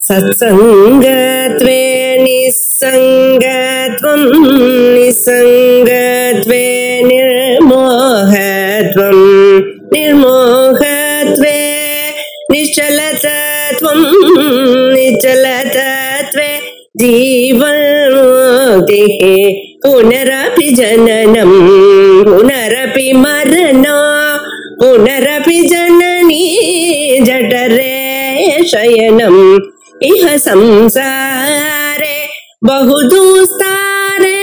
सत्संगत्वे निस्संगत्वं निस्संगत्वे निर्मोहत्वं निर्मोहत्वे निश्चलतत्वं निश्चलतत्वे जीवन्मुक्तिः पुनरपि जननं पुनरपि मरणं पुनरपि जननी जठरे शयनम् इह संसारे बहुदुस्तारे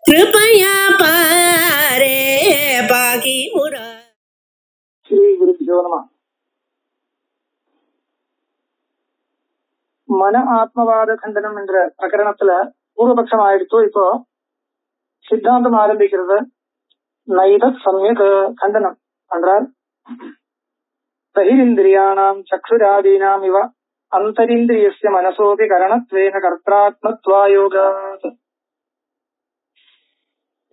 कृपया पारे पाहि मुरा. ஸ்ரீ குருபியோ நமः. மன ஆத்மவாத கண்டனம் என்ற பிரகரணத்துல பூர்வபக்ஷம் ஆயிடுத்தோ. இப்போ சித்தாந்தம் ஆரம்பிக்கிறது. நைத சமயக் கண்டனம் பண்றார். பகிரிந்திரியாணாம் சக்ஷுராதீனாம் இவ அந்தரிந்திரியஸ்ய மனசோபி கரணத்வேன கர்த்தாத்மத்வாயோகாத்.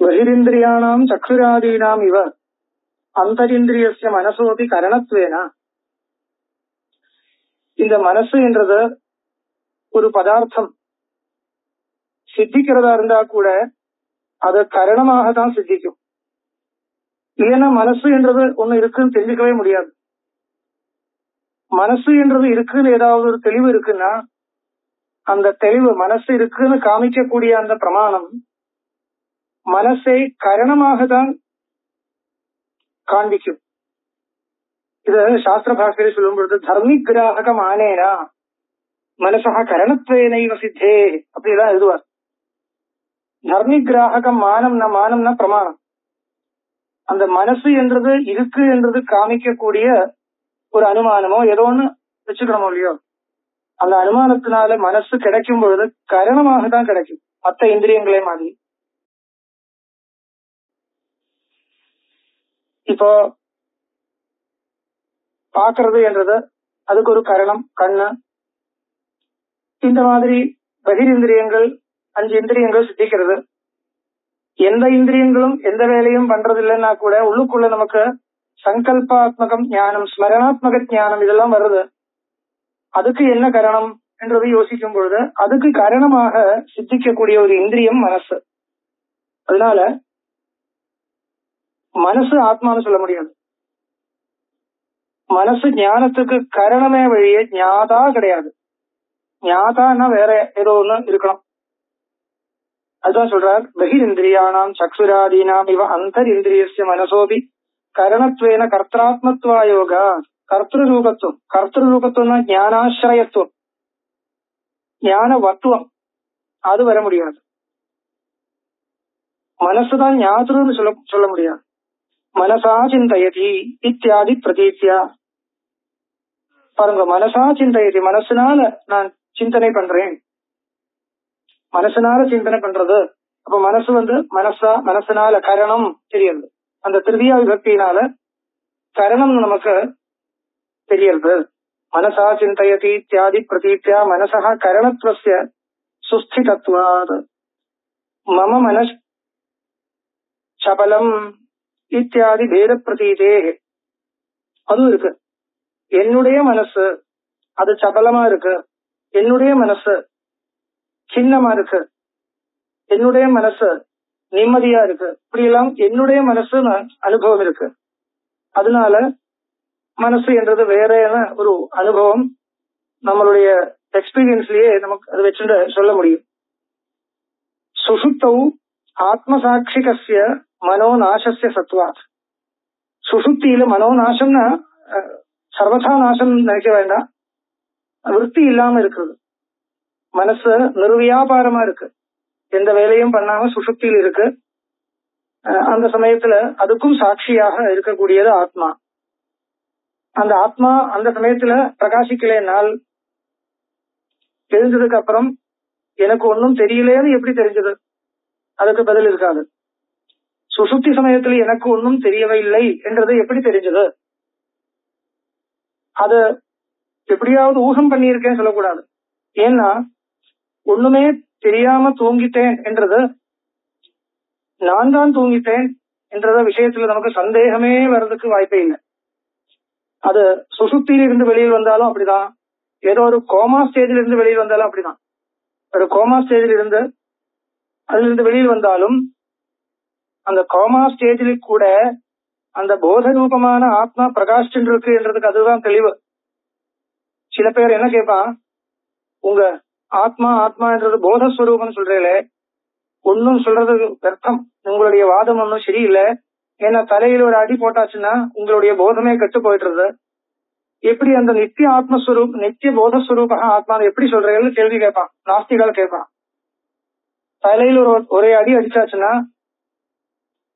பகிரிந்திரியாணாம் சக்ஷுராதீனாம் இவ அந்தரிந்திரியஸ்ய மனசோபி கரணத்வேன. இந்த மனசு என்றது ஒரு பதார்த்தம் சித்திக்கிறதா இருந்தா கூட அது கரணமாக தான் சித்திக்கும். இல்லைன்னா மனசு என்றது ஒண்ணு இருக்குன்னு தெரிஞ்சுக்கவே முடியாது. மனசு என்றது இருக்குன்னு ஏதாவது ஒரு தெளிவு இருக்குன்னா அந்த தெளிவு மனசு இருக்குன்னு காமிக்கக்கூடிய அந்த பிரமாணம் மனசை கரணமாக தான் காண்பிக்கும். இது சாஸ்திர பாஷையில் சொல்லும் பொழுது தர்மிகிராஹகம் ஆனேனா மனசா கரணத்வேனைவ சித்தே அப்படிதான் எழுதுவார். தர்மிகிராஹகம் மானம்னா பிரமாணம். அந்த மனசு என்றது இருக்கு என்றது காமிக்கக்கூடிய ஒரு அனுமானமோ ஏதோ ஒண்ணு வச்சுக்கணுமோ இல்லையோ, அந்த அனுமானத்தினால மனசு கிடைக்கும் பொழுது கரணமாக தான் கிடைக்கும் மற்ற இந்திரியங்களே மாதிரி. இப்போ பாக்குறது என்றது அதுக்கு ஒரு கரணம் கண்ணு. இந்த மாதிரி பகிரிந்திரியங்கள் 5 இந்திரியங்கள் சித்திக்கிறது. எந்த இந்திரியங்களும் எந்த வேலையும் பண்றது இல்லைன்னா கூட உள்ளுக்குள்ள நமக்கு சங்கல்பாத்மகம் ஞானம் ஸ்மரணாத்மக ஞானம் இதெல்லாம் வருது. அதுக்கு என்ன கரணம் என்றது யோசிக்கும் பொழுது அதுக்கு காரணமாக சித்திக்கக்கூடிய ஒரு இந்திரியம் மனசு. அதனால மனசு ஆத்மான்னு சொல்ல முடியாது. மனசு ஞானத்துக்கு கரணமே வழியே ஞாதா கிடையாது. ஞாதான்னா வேற ஏதோ ஒண்ணு இருக்கணும். அதுதான் சொல்றார். பகிரிந்திரியானாம் சக்ஷுராதீனாம் இவ அந்தரிந்திரியஸ்ய மனசோபி கரணத்வேன கர்த்தாத்மத்வாயோகா. கர்த்திருரூபத்துவம். கர்த்திருரூபத்துவம்னா ஞானாசிரயத்துவம் ஞானவத்துவம் அது வர முடியாது. மனசுதான் ஞாதுன்னு சொல்ல முடியாது. மனசா சிந்தயதி இத்தியாதி பிரதீத்யா. பாருங்க, மனசா சிந்தயதி மனசுனால நான் சிந்தனை பண்றேன். மனசுனால சிந்தனை பண்றது. அப்ப மனசு மனசுனால கரணம் தெரியுது. அந்த திருதியா விபக்தியினால கரணம் நமக்கு தெரியுது. மனசா சிந்தயதி இத்தியாதி பிரதீத்யா மனசா கரணத்வஸ்ய சுஸ்திதத்வாத் மம மனஸ் சபலம் இத்தியாதி பேத பிரதீதே. அதுவும் இருக்கு. என்னுடைய மனசு அது சபலமா இருக்கு, என்னுடைய மனசு சின்னமா இருக்கு, என்னுடைய மனசு நிம்மதியா இருக்கு, இப்படி எல்லாம் என்னுடைய மனசு அனுபவம் இருக்கு. அதனால மனசு என்றது வேற ஒரு அனுபவம் நம்மளுடைய எக்ஸ்பீரியன்ஸ்லயே நமக்கு அதை வச்சுட்டு சொல்ல முடியும். சுஷுப்தௌ ஆத்மசாட்சிகஸ்ய மனோநாசஸ்ய சத்வாத். சுஷுப்தியில மனோநாசம்னா சர்வதா நாசம் நினைக்க வேண்டாம், விருத்தி இல்லாம இருக்குது. மனசு நிர்வியாபாரமா இருக்கு, எந்த வேலையும் பண்ணாம சுஷுப்தியில் இருக்கு. அந்த சமயத்துல அதுக்கும் சாட்சியாக இருக்கக்கூடியது ஆத்மா. அந்த ஆத்மா அந்த சமயத்துல பிரகாசிக்கலைனால் தெரிஞ்சதுக்கு அப்புறம் எனக்கு ஒன்னும் தெரியலேன்னு எப்படி தெரிஞ்சது? அதுக்கு பதில் இருக்காது. சுசுப்தி சமயத்துல எனக்கு ஒன்னும் தெரியவே இல்லை என்றது எப்படி தெரிஞ்சது? அது எப்படியாவது ஊகம் பண்ணியிருக்கேன்னு சொல்லக்கூடாது. ஏன்னா ஒண்ணுமே தெரியாம தூங்கிட்டேன் என்றது, நான் தான் தூங்கிட்டேன் என்றத விஷயத்துல நமக்கு சந்தேகமே வர்றதுக்கு வாய்ப்பே இல்லை. அது சுசுப்தியில இருந்து வெளியில் வந்தாலும் அப்படிதான், ஏதோ ஒரு கோமா ஸ்டேஜில் இருந்து வெளியில் வந்தாலும் அப்படிதான். ஒரு கோமா ஸ்டேஜில் இருந்து அதுல இருந்து வெளியில் வந்தாலும் அந்த கோமா ஸ்டேஜில் கூட அந்த போத ரூபமான ஆத்மா பிரகாஷிச்சுட்டு இருக்கு என்றதுக்கு அதுதான் தெளிவு. சில பேர் என்ன கேட்பான், உங்க ஆத்மா ஆத்மான்றது போதஸ்வரூபம் சொல்றீங்களே, ஒன்னும் சொல்றது அர்த்தம், உங்களுடைய வாதம் ஒன்னும் சரியில்லை. ஏன்னா தலையில ஒரு அடி போட்டாச்சுன்னா உங்களுடைய போதமே கெட்டு போயிடுறது. எப்படி அந்த நித்திய ஆத்மஸ்வரூப் நித்திய போதஸ்வரூப ஆத்மா எப்படி சொல்றீங்கன்னு கேள்வி கேட்பான், நாஸ்திகள் கேட்பான். தலையில ஒரே அடி அடிச்சாச்சுன்னா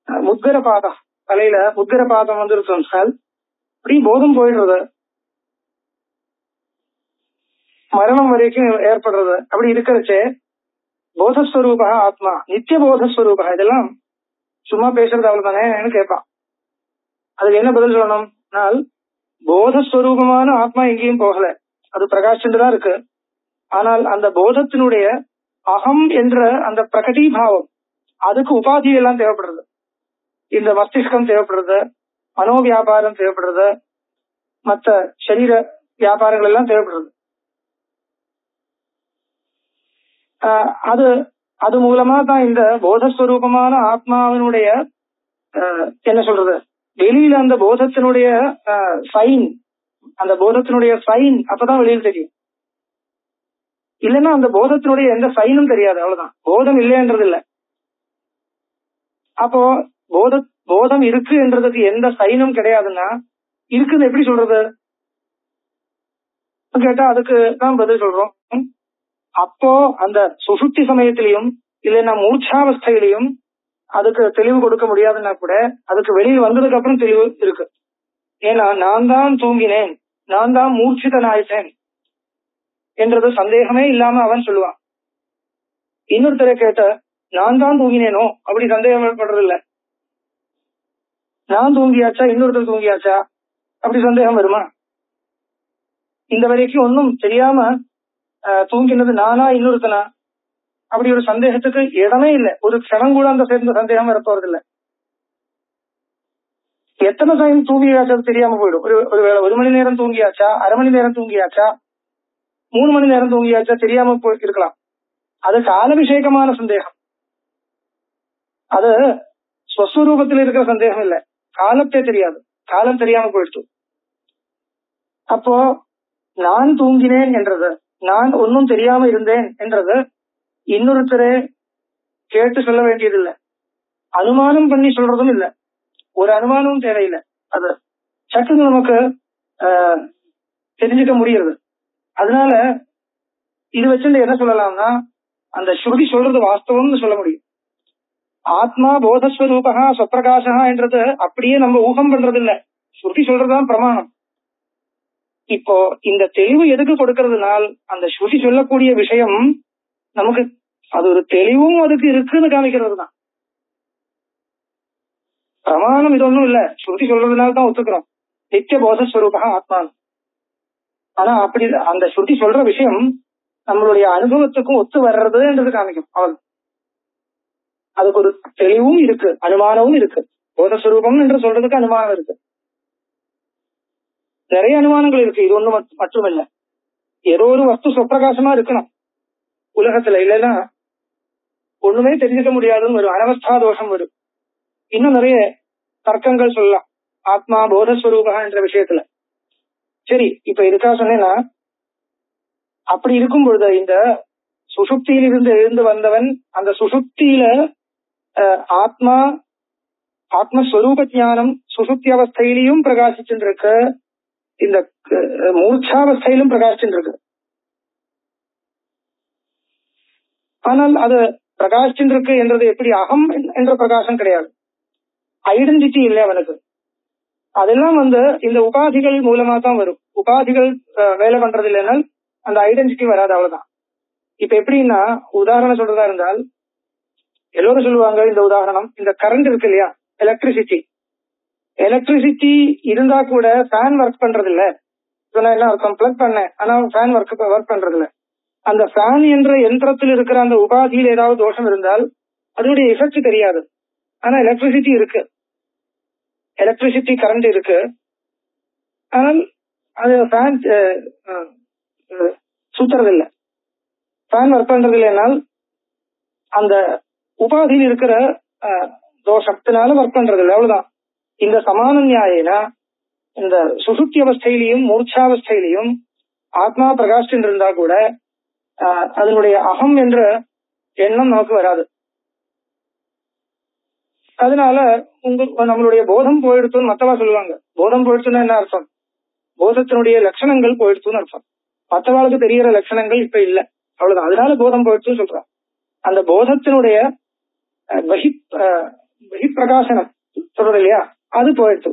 முத்கர பாதம், தலையில முத்கர பாதம் வந்துருச்சால் அப்படி போதம் போயிடுறது, மரணம் வரைக்கும் ஏற்படுறது. அப்படி இருக்கிறச்சே போதஸ்வரூப ஆத்மா நித்திய போதஸ்வரூப இதெல்லாம் சும்மா பேசுறது அவ்வளவுதானேன்னு கேட்பான். அதுக்கு என்ன பதில் சொல்லணும்? போதஸ்வரூபமான ஆத்மா எங்கேயும் போகல, அது பிரகாஷிச்சுதான் இருக்கு. ஆனால் அந்த போதத்தினுடைய அகம் என்ற அந்த பிரகடீபாவம் அதுக்கு உபாதி எல்லாம் தேவைப்படுறது. இந்த மஸ்திஷ்கம் தேவைப்படுறது, மனோவியாபாரம் தேவைப்படுறது, மற்ற சரீர வியாபாரங்கள் எல்லாம் தேவைப்படுறது. அது மூலமா தான் இந்த போதஸ்வரூபமான ஆத்மாவினுடைய என்ன சொல்றது, வெளியில அந்த போதத்தினுடைய சைன், அந்த போதத்தினுடைய சைன் அப்பதான் வெளியில் தெரியும். இல்லைன்னா அந்த போதத்தினுடைய எந்த சைனும் தெரியாது, அவ்வளவுதான். போதம் இல்லைன்றது இல்லை. அப்போ போதம் இருக்கு என்றதுக்கு எந்த சைனும் கிடையாதுன்னா இருக்குன்னு எப்படி சொல்றது கேட்டா அதுக்கு தான் பதில் சொல்றோம். அப்போ அந்த சுசுப்தி சமயத்திலையும் இல்லைன்னா மூர்ச்சாவஸ்தையிலையும் அதுக்கு தெளிவு கொடுக்க முடியாதுன்னா கூட அதுக்கு வெளியில் வந்ததுக்கு அப்புறம் தெளிவு இருக்கு. ஏன்னா நான் தான் தூங்கினேன், நான் தான் மூர்ச்சிதன் ஆயிட்டேன் என்றது சந்தேகமே இல்லாம அவன் சொல்லுவான். இன்னொருத்தரை கேட்ட நான் தான் தூங்கினேனோ அப்படி சந்தேகப்படுறது இல்ல. நான் தூங்கியாச்சா இன்னொருத்தர் தூங்கியாச்சா அப்படி சந்தேகம் வருமா? இந்த வரைக்கும் ஒன்னும் தெரியாம தூங்கினது நானா இன்னொருத்தனா அப்படி ஒரு சந்தேகத்துக்கு இடமே இல்லை. ஒரு க்ஷணம் கூட அந்த சேர்ந்த சந்தேகம் வர போறது இல்லை. எத்தனை டைம் தூங்கியாச்சா தெரியாம போயிடும். ஒருவேளை 1 மணி நேரம் தூங்கியாச்சா, அரை மணி நேரம் தூங்கியாச்சா, 3 மணி நேரம் தூங்கியாச்சா தெரியாம போயிருக்கலாம். அது காலபிஷேகமான சந்தேகம். அது ஸ்வஸ்வரூபத்தில் இருக்கிற சந்தேகம் இல்லை, காலத்தே தெரியாது, காலம் தெரியாம போயிடுச்சு. அப்போ நான் தூங்கினேன் என்றது, நான் ஒன்னும் தெரியாம இருந்தேன் என்றது இன்னொருத்தரே கேட்டு சொல்ல வேண்டியதில்லை, அனுமானம் பண்ணி சொல்றதும் இல்லை, ஒரு அனுமானமும் தேவையில்லை. அது சட்டுன்னு நமக்கு தெரிஞ்சுக்க முடியுது. அதனால இது வச்சுட்டு என்ன சொல்லலாம்னா அந்த ஸ்ருதி சொல்றது வாஸ்தவம்னு சொல்ல முடியும். ஆத்மா போதஸ்வரூபா ஸ்வப்பிரகாசா என்றது அப்படியே நம்ம ஊகம் பண்றது இல்ல, ஸ்ருதி சொல்றதுதான் பிரமாணம். இப்போ இந்த தெளிவு எதுக்கு கொடுக்கறதுனால் அந்த ஸ்ருதி சொல்லக்கூடிய விஷயம் நமக்கு அது ஒரு தெளிவும் அதுக்கு இருக்குன்னு காமிக்கிறது தான். பிரமாணம் இது ஒன்றும் இல்ல, ஸ்ருதி சொல்றதுனால தான் ஒத்துக்கிறோம் நித்திய போதஸ்வரூபா ஆத்மா. ஆனா அப்படி அந்த ஸ்ருதி சொல்ற விஷயம் நம்மளுடைய அனுபவத்துக்கும் ஒத்து வர்றதுன்றது காமிக்கும். அவள் அதுக்கு ஒரு தெளிவும் இருக்கு, அனுமானமும் இருக்கு. போதஸ்வரூபம் என்று சொல்றதுக்கு அனுமானம் இருக்கு, நிறைய அனுமானங்கள் இருக்கு. இது ஒண்ணு மட்டுமில்ல, ஏதோ ஒரு வஸ்து சொப்பிரகாசமா இருக்கணும் உலகத்துல, இல்லைன்னா ஒண்ணுமே தெரிஞ்சுக்க முடியாதுன்னு ஒரு அனவஸ்தா தோஷம் வரும். இன்னும் நிறைய தர்க்கங்கள் சொல்லலாம் ஆத்மா போதஸ்வரூபா என்ற விஷயத்துல. சரி, இப்ப இதுக்காக சொன்னேன்னா அப்படி இருக்கும் பொழுது இந்த சுசுப்தியிலிருந்து எழுந்து வந்தவன் அந்த சுசுப்தியில ஆத்மா ஆத்மஸ்வரூப ஞானம் சுசுப்தி அவஸ்தையிலையும் பிரகாசிச்சுருக்கு, இந்த மூர்ச்சாவஸ்தையிலும் பிரகாசிச்சுருக்கு. ஆனால் அது பிரகாசிச்சுருக்கு என்றது எப்படி அகம் என்ற பிரகாசம் கிடையாது, ஐடென்டிட்டி இல்லை அவனுக்கு. அதெல்லாம் இந்த உபாதிகள் மூலமா தான் வரும். உபாதிகள் வேலை பண்றது இல்லைன்னா அந்த ஐடென்டிட்டி வராது, அவ்வளவுதான். இப்ப எப்படின்னா உதாரணம் சொல்றதா இருந்தால் எல்லோரும் சொல்லுவாங்க இந்த உதாரணம், இந்த கரண்ட் இருக்கு இல்லையா, எலக்ட்ரிசிட்டி இருந்தா கூட ஃபேன் ஒர்க் பண்றது இல்ல. சொன்னா என்ன அர்த்தம்? பிளக் பண்ணேன் ஆனா ஃபேன் ஒர்க் பண்றது இல்ல. அந்த ஃபேன் என்ற யந்திரத்தில் இருக்கிற அந்த உபாதியில் ஏதாவது தோஷம் இருந்தால் அதனுடைய எஃபெக்ட் தெரியாது. ஆனா எலக்ட்ரிசிட்டி இருக்கு, எலக்ட்ரிசிட்டி கரண்ட் இருக்கு. ஆனால் அது ஃபேன் சுத்துறது இல்லை. ஃபேன் ஒர்க் பண்றது இல்லைன்னால் அந்த உபாதியில் இருக்கிற தோஷத்தினால ஒர்க் பண்றது இல்லை, அவ்வளவுதான். இந்த சமான நியாயனா இந்த சுசுப்தி அவஸ்தையிலையும் மூர்ச்சாவஸ்தையிலையும் ஆத்மா பிரகாஷன் இருந்தா கூட அதனுடைய அகம் என்ற எண்ணம் நமக்கு வராது. அதனால நம்மளுடைய போதம் போயிடுத்துன்னு மத்தவா சொல்லுவாங்க. போதம் போயிடுச்சுன்னா என்ன அர்த்தம்? போதத்தினுடைய லட்சணங்கள் போயிடுச்சுன்னு அர்த்தம். மற்றவாளுக்கு தெரியற லட்சணங்கள் இப்ப இல்ல, அவ்வளவுதான். அதனால போதம் போயிடுச்சுன்னு சொல்றான். அந்த போதத்தினுடைய பிரகாசனம் சொல்றது இல்லையா, அது போயிடுச்சு.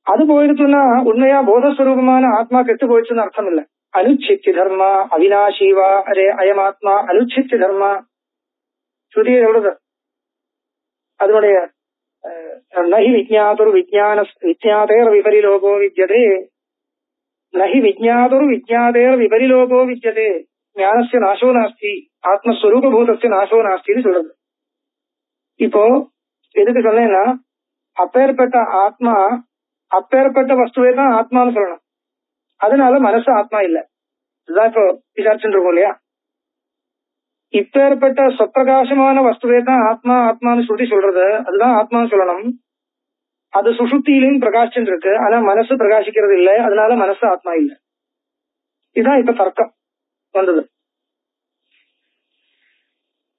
அது போயிடுச்சுன்னா உண்மையா போதஸ்வரூபமான ஆத்மா கெட்டு போயிடுச்சுன்னு அர்த்தம் இல்ல. அனுச்சித்தி தர்மா அவினாஷீவா அரே அயமாத்மா அனுச்சித்தி தர்மா ஸ்ருதியை சொல்றது. அதனுடைய நஹி விஜ்ஞாதுர் விஜ்ஞாதேர் விபரிலோகோ வித்யதே, நஹி விஜ்ஞாதுர் விஜ்ஞாதேர் விபரிலோகோ வித்யதே, ஞானஸ்ய நாசோ நாஸ்தி ஆத்மஸ்வரூபூதஸ்ய நாசோ நாஸ்தின்னு சொல்றது. இப்போ எதுக்கு சொன்னேன்னா, அப்பேற்பட்ட ஆத்மா அப்பேற்பட்ட வஸ்துவே தான் ஆத்மான்னு சொல்லணும். அதனால மனசு ஆத்மா இல்ல. இதுதான் இப்போ விசாரிச்சுட்டு இருக்கோம் இல்லையா. இப்பேற்பட்ட சொப்பிரகாசமான வஸ்துவே தான் ஆத்மா ஆத்மான்னு சொல்லி சொல்றது, அதுதான் ஆத்மான்னு சொல்லணும். அது சுசுப்தியிலும் பிரகாசிச்சுட்டு இருக்கு, ஆனா மனசு பிரகாசிக்கிறது இல்லை, அதனால மனசு ஆத்மா இல்லை. இதுதான் இப்ப தர்க்கம் வந்தது.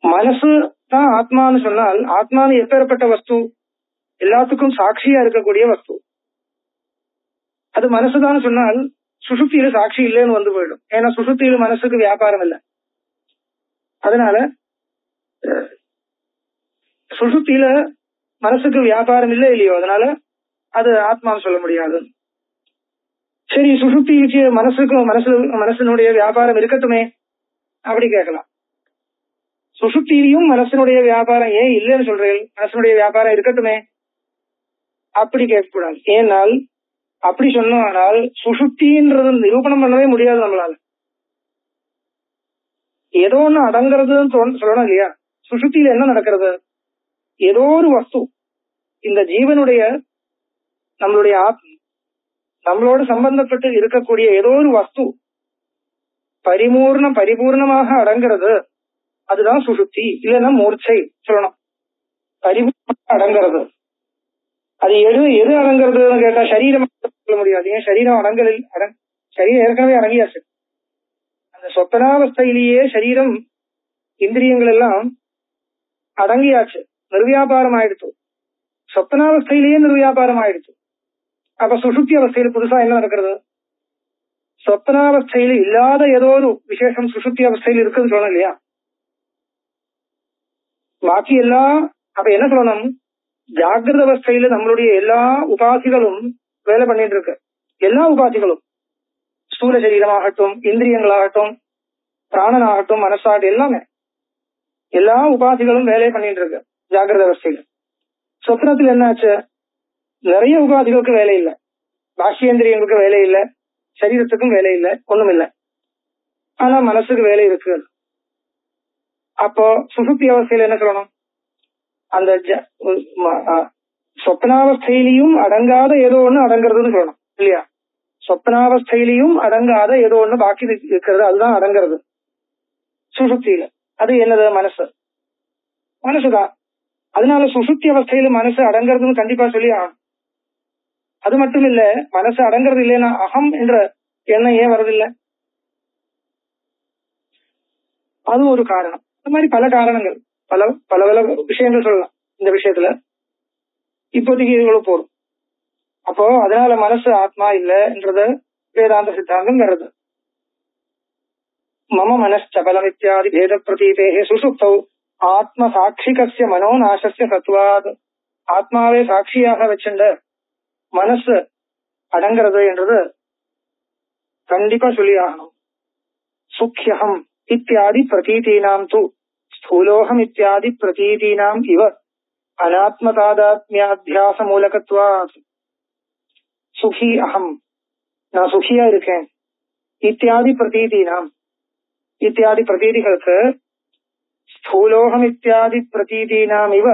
மனசு தான் ஆத்மான்னு சொன்னால் ஆத்மான்னு எப்பேற்பட்ட வஸ்து? எல்லாத்துக்கும் சாட்சியா இருக்கக்கூடிய வஸ்து. அது மனசுதான் சொன்னால் சுசுப்தியில சாட்சி இல்லைன்னு வந்து போயிடும். ஏன்னா சுசுப்தியில மனசுக்கு வியாபாரம் இல்லை. அதனால சுசுப்தியில மனசுக்கு வியாபாரம் இல்லை இல்லையோ, அதனால அது ஆத்மான்னு சொல்ல முடியாது. சரி, சுசுப்திக்கு மனசுக்கும் மனசனுடைய வியாபாரம் இருக்கட்டுமே அப்படி கேட்கலாம். சுசுப்தியிலையும் மனசனுடைய வியாபாரம் ஏன் இல்லைன்னு சொல்றேன்? மனசனுடைய வியாபாரம் இருக்கட்டுமே அப்படி கேட்கக்கூடாது. ஏனால் அப்படி சொன்னால் சுசுப்தின்றது நிரூபணம் பண்ணவே முடியாது நம்மளால. ஏதோ ஒண்ணு அடங்குறதுன்னு சொல்லணும் இல்லையா. சுசுப்தியில என்ன நடக்கிறது? ஏதோ ஒரு வஸ்து இந்த ஜீவனுடைய நம்மளுடைய நம்மளோட சம்பந்தப்பட்டு இருக்கக்கூடிய ஏதோ ஒரு வஸ்து பரிபூர்ணமாக அடங்கிறது, அதுதான் சுசுப்தி. இல்லைன்னா மூர்ச்சை சொல்லணும். பரிபூர்ணமாக அடங்கிறது. அது எது அடங்கிறதுன்னு கேட்டா சரீரம் சொல்ல முடியாது. ஏன் சரீரம் சரீரம் ஏற்கனவே அடங்கியாச்சு. அந்த சொப்பனாவஸ்தையிலேயே சரீரம் இந்திரியங்கள் எல்லாம் அடங்கியாச்சு, நிர்வியாபாரம் ஆயிடுச்சு. சொப்பனாவஸ்தையிலேயே நிர்வியாபாரம் ஆயிடுச்சு. அப்ப சுசுப்தி அவஸ்தையில புதுசா என்ன நடக்கிறது? சொப்பனாவஸ்தையில இல்லாத ஏதோ ஒரு விசேஷம் சுசுப்தி அவஸ்தையில இருக்குன்னு சொல்லணும் இல்லையா. பாக்கி எல்லாம் அப்ப என்ன சொல்லணும்? ஜாகிரத அவஸ்தையில நம்மளுடைய எல்லா உபாதிகளும் வேலை பண்ணிட்டு இருக்கு. எல்லா உபாதிகளும் ஸ்தூல சரீரமாகட்டும், இந்திரியங்களாகட்டும், பிராணனாகட்டும், மனசாகட்டும், எல்லாமே எல்லா உபாதிகளும் வேலை பண்ணிட்டு இருக்கு ஜாகிரத அவஸ்தையில. சொப்னத்தில் என்னாச்சு? நிறைய உபாதிகளுக்கு வேலை இல்லை, பாஷ்யேந்திரியங்களுக்கு வேலை இல்லை, சரீரத்துக்கும் வேலை இல்லை, ஒண்ணும் இல்லை. ஆனா மனசுக்கு வேலை இருக்கு. அப்போ சுசுப்தி அவஸ்தையில என்ன சொல்லணும்? அந்த சொப்னாவஸ்தையிலையும் அடங்காத ஏதோ ஒண்ணு அடங்குறதுன்னு சொல்லணும் இல்லையா. சொப்னாவஸ்தையிலையும் அடங்காத ஏதோ ஒண்ணு பாக்கி இருக்கிறது, அதுதான் அடங்கிறது சுசுப்தியில. அது என்னது? மனசுதான். அதனால சுசுப்தி அவஸ்தையில மனசு அடங்குறதுன்னு கண்டிப்பா சொல்லி ஆகணும். அது மட்டும் இல்ல, மனசு அடங்குறது இல்லைன்னா அகம் என்ற எண்ணம் ஏன் வரதில்லை? அது ஒரு காரணம். அது மாதிரி பல காரணங்கள், பல பல விஷயங்கள் சொல்லலாம் இந்த விஷயத்துல. இப்போதைக்கு இதுகளும் போடும். அப்போ அதனால மனசு ஆத்மா இல்லைன்றத வேதாந்த சித்தாந்தம் வருது. மம மனச்சபலம் இத்தியாதி பேத பிரதீதே சுசுப்தௌ ஆத்ம சாட்சிகஸ்ய மனோ நாசஸ்ய சத்வாத். ஆத்மாவே சாட்சியாக வச்சுண்ட மனசு அடங்கிறது என்றது கண்டிப்பா சொல்லி ஆகணும். சுக்கியம் இத்தியாதி பிரதீதீனாம் து ஸ்தூலோகம் இத்தியாதி பிரதீதீனாம் இவ அனாத்மதாதாத்மியாத்தியாச மூலகத்வாத். சுகி அகம், நான் சுகியா இருக்கேன். இத்தியாதி பிரதீதீனாம், இத்தியாதி பிரதீதிகளுக்கு ஸ்தூலோகம் இத்தியாதி பிரதீதீனாம் இவ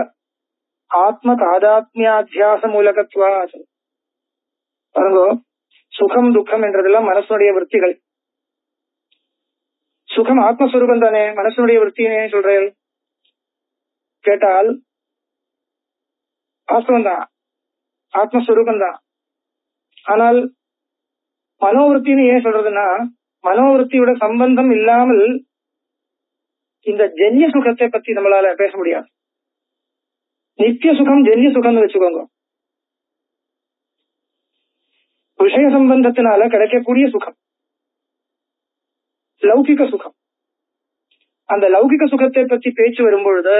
ஆத்ம தாதாத்மியாத்தியாச மூலகத்வாத். பாருங்க, சுகம் துக்கம் என்றதெல்லாம் மனசுடைய விற்த்திகள். சுகம் ஆத்மஸ்வரூபம் தானே, மனசனுடைய விற்த்தினே சொல்றேன் கேட்டால் வாஸ்தவம் தான், ஆத்மஸ்வரூபம் தான். ஆனால் மனோவிற்த்தின்னு ஏன் சொல்றதுன்னா, மனோவிற்த்தியோட சம்பந்தம் இல்லாமல் இந்த ஜென்ய சுகத்தை பத்தி நம்மளால பேச முடியாது. நித்திய சுகம் ஜென்ய சுகம்னு வச்சுக்கோங்க. விஷய சம்பந்தத்தினால கிடைக்கக்கூடிய சுகம் லௌகிக சுகம். அந்த லௌகிக சுகத்தை பத்தி பேச்சு வரும்பொழுது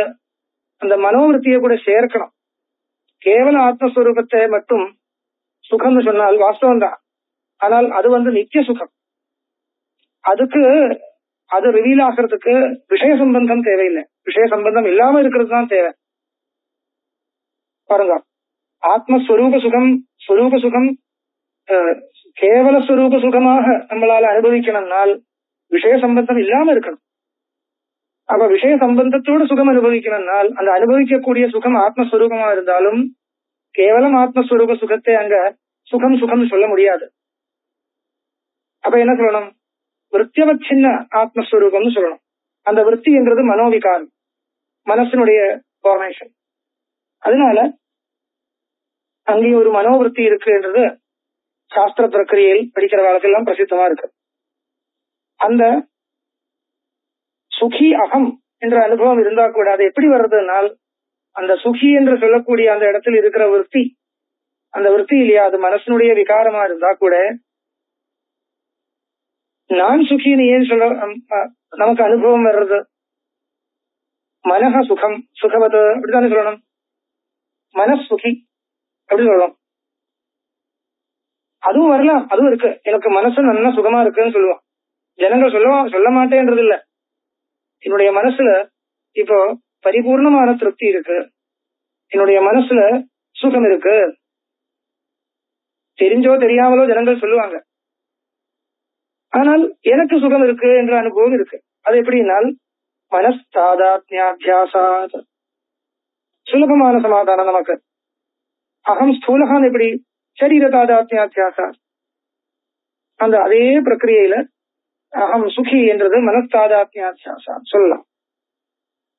அந்த மனோவிற்த்தியை கூட சேர்க்கணும். கேவல ஆத்மஸ்வரூபத்தை மட்டும் சுகம்னு சொன்னால் வாஸ்தவம் தான். ஆனால் அது நித்திய சுகம். அதுக்கு அது ரிவீல் ஆகிறதுக்கு விஷய சம்பந்தம் தேவையில்லை, விஷய சம்பந்தம் இல்லாம இருக்கிறது தான் தேவை. பாருங்க, ஆத்மஸ்வரூப சுகம், ஸ்வரூப சுகம் கேவல ஸ்வரூப சுகமாக நம்மளால அனுபவிக்கணும்னால் விஷய சம்பந்தம் இல்லாம இருக்கணும். அப்ப விஷய சம்பந்தத்தோடு சுகம் அனுபவிக்கணும்னால் அந்த அனுபவிக்கக்கூடிய சுகம் ஆத்மஸ்வரூபமா இருந்தாலும் கேவலம் ஆத்மஸ்வரூப சுகத்தை அங்க சுகம் சுகம் சொல்ல முடியாது. அப்ப என்ன சொல்லணும்? விருத்தியவச்சின்ன ஆத்மஸ்வரூபம்னு சொல்லணும். அந்த விருத்தி என்றது மனோவிகாரம், மனசனுடைய ஃபார்மேஷன். அதனால அங்கே ஒரு மனோவிருத்தி இருக்கு என்றது சாஸ்திர பிரக்கிரியில் படிக்கிற வாழ்க்கெல்லாம் பிரசித்தமா இருக்கு. அந்த சுகி அகம் என்ற அனுபவம் இருந்தா கூட அது எப்படி வர்றதுனால் அந்த சுகி என்று சொல்லக்கூடிய அந்த இடத்தில் இருக்கிற விருத்தி, அந்த விருத்தி இல்லையா, அது மனசனுடைய விகாரமா இருந்தா கூட நான் சுகின்னு ஏன் சொல்ல நமக்கு அனுபவம் வர்றது? மனஹ சுகம் சுகவத் அப்படித்தானே சொல்லணும். மனசுகி அப்படி சொல்லணும். அதுவும் வரலாம், அதுவும் இருக்கு. எனக்கு மனசு நல்லா சுகமா இருக்குன்னு சொல்லுவான். ஜனங்கள் சொல்ல மாட்டேன்றது இல்ல. என்னுடைய மனசுல இப்போ பரிபூர்ணமான திருப்தி இருக்கு, என்னுடைய மனசுல சுகம் இருக்கு, தெரிஞ்சோ தெரியாமலோ ஜனங்கள் சொல்லுவாங்க. ஆனால் எனக்கு சுகம் இருக்கு என்ற அனுபவம் இருக்கு. அது எப்படின்னால் மனஸ்தாதாத்மியாத்தியாசாத், சுலபமான சமாதானம் நமக்கு. அகம் ஸ்தூலகான் எப்படி சரீர தாதாத்மியாத்தியாசாத், அந்த அதே பிரக்கிரியையில அகம் சுகி என்றது மனஸ்தாதாத்மியாத்தியாசாத் சொல்லலாம்.